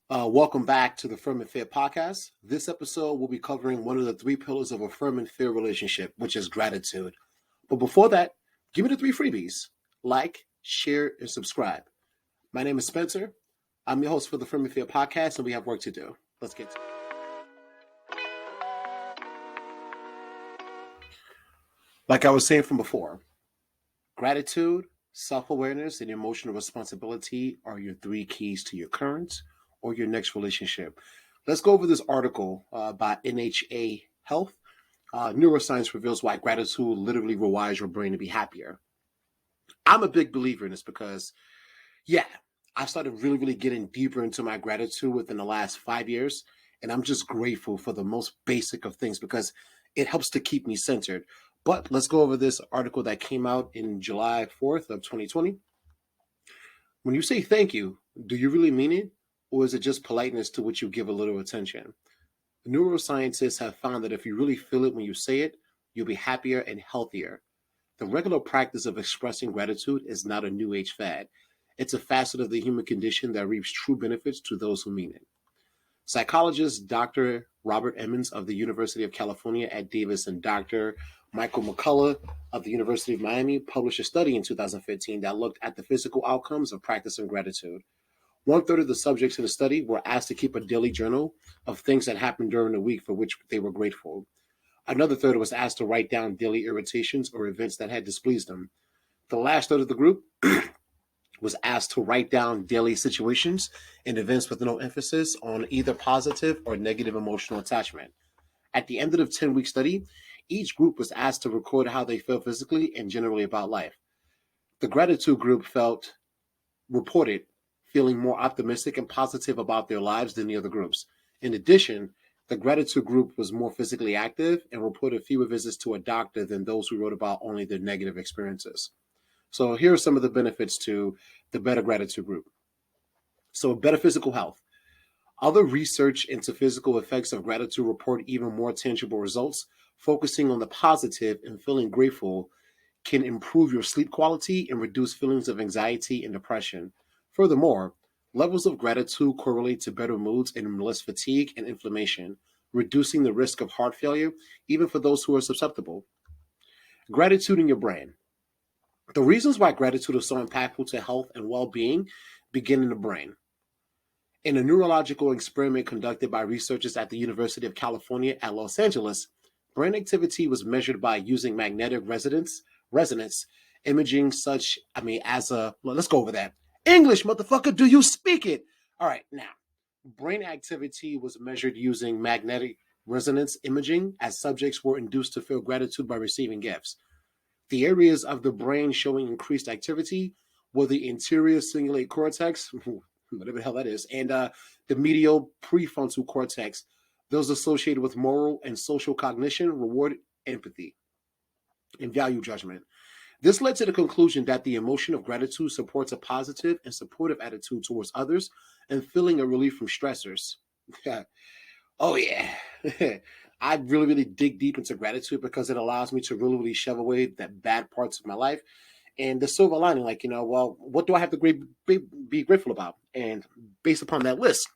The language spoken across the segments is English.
Welcome back to the Firm and Fair podcast. This episode will be covering one of the three pillars of a firm and fair relationship, which is gratitude. But before that, give me the three freebies: like, share, and subscribe. My name is Spencer. I'm your host for the Firm and Fair podcast, and we have work to do. Let's get to it. Like I was saying from before, gratitude, self-awareness, and emotional responsibility are your three keys to your current or your next relationship. Let's go over this article by NHA Health. Neuroscience reveals why gratitude literally rewires your brain to be happier. I'm a big believer in this because, yeah, I started really getting deeper into my gratitude within the last 5 years. And I'm just grateful for the most basic of things because it helps to keep me centered. But let's go over this article that came out in July 4th of 2020. When you say thank you, do you really mean it? Or is it just politeness to which you give a little attention? Neuroscientists have found that if you really feel it when you say it, you'll be happier and healthier. The regular practice of expressing gratitude is not a new age fad. It's a facet of the human condition that reaps true benefits to those who mean it. Psychologist Dr. Robert Emmons of the University of California at Davis and Dr. Michael McCullough of the University of Miami published a study in 2015 that looked at the physical outcomes of practicing gratitude. 1/3 of the subjects in the study were asked to keep a daily journal of things that happened during the week for which they were grateful. Another third was asked to write down daily irritations or events that had displeased them. The last third of the group was asked to write down daily situations and events with no emphasis on either positive or negative emotional attachment. At the end of the 10-week study, each group was asked to record how they felt physically and generally about life. The gratitude group reported feeling more optimistic and positive about their lives than the other groups. In addition, the gratitude group was more physically active and reported fewer visits to a doctor than those who wrote about only their negative experiences. So here are some of the benefits to the better gratitude group. So better physical health. Other research into physical effects of gratitude report even more tangible results. Focusing on the positive and feeling grateful can improve your sleep quality and reduce feelings of anxiety and depression. Furthermore, levels of gratitude correlate to better moods and less fatigue and inflammation, reducing the risk of heart failure, even for those who are susceptible. Gratitude in your brain. The reasons why gratitude is so impactful to health and well-being begin in the brain. In a neurological experiment conducted by researchers at the University of California at Los Angeles, brain activity was measured by using magnetic resonance imaging let's go over that. English, motherfucker, do you speak it? All right, now, brain activity was measured using magnetic resonance imaging as subjects were induced to feel gratitude by receiving gifts. The areas of the brain showing increased activity were the anterior cingulate cortex, whatever the hell that is, and the medial prefrontal cortex, those associated with moral and social cognition, reward, empathy, and value judgment. This led to the conclusion that the emotion of gratitude supports a positive and supportive attitude towards others and feeling a relief from stressors. Oh, yeah. I really dig deep into gratitude because it allows me to really shove away the bad parts of my life. And the silver lining, what do I have to be grateful about? And based upon that list,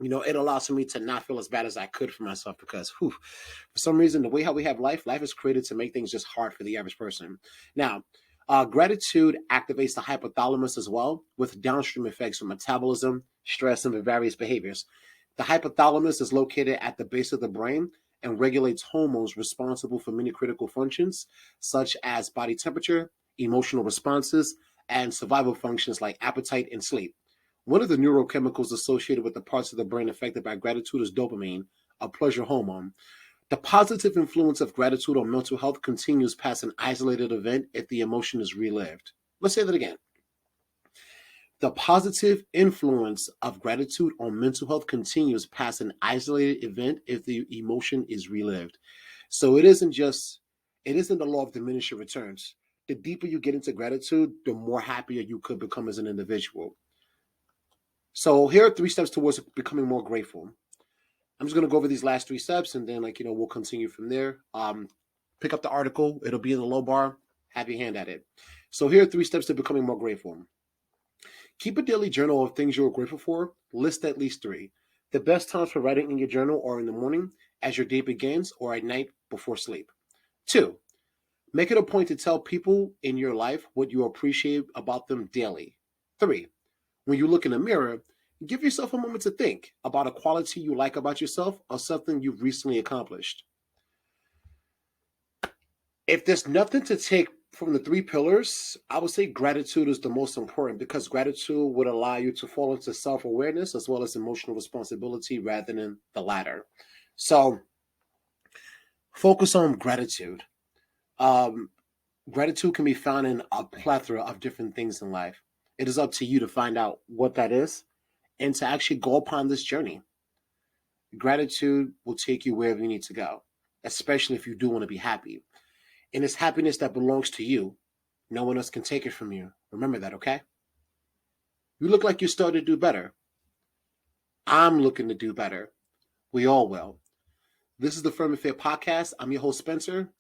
it allows for me to not feel as bad as I could for myself because, for some reason, the way how we have life is created to make things just hard for the average person. Now, gratitude activates the hypothalamus as well, with downstream effects on metabolism, stress, and various behaviors. The hypothalamus is located at the base of the brain and regulates hormones responsible for many critical functions, such as body temperature, emotional responses, and survival functions like appetite and sleep. One of the neurochemicals associated with the parts of the brain affected by gratitude is dopamine, a pleasure hormone. The positive influence of gratitude on mental health continues past an isolated event if the emotion is relived. Let's say that again. The positive influence of gratitude on mental health continues past an isolated event if the emotion is relived. So it isn't the law of diminishing returns. The deeper you get into gratitude, the more happier you could become as an individual. So here are 3 steps towards becoming more grateful. I'm just going to go over these last 3 steps and then we'll continue from there. Pick up the article. It'll be in the low bar. Have your hand at it. So here are 3 steps to becoming more grateful. Keep a daily journal of things you're grateful for. List at least 3. The best times for writing in your journal are in the morning, as your day begins, or at night before sleep. 2. Make it a point to tell people in your life what you appreciate about them daily. 3. When you look in the mirror, give yourself a moment to think about a quality you like about yourself or something you've recently accomplished. If there's nothing to take from the 3 pillars, I would say gratitude is the most important, because gratitude would allow you to fall into self-awareness as well as emotional responsibility rather than the latter. So focus on gratitude. Um, Gratitude can be found in a plethora of different things in life. It is up to you to find out what that is and to actually go upon this journey. Gratitude will take you wherever you need to go, especially if you do want to be happy. And it's happiness that belongs to you. No one else can take it from you. Remember that, okay? You look like you're starting to do better. I'm looking to do better. We all will. This is the Firm and Fair Podcast. I'm your host, Spencer.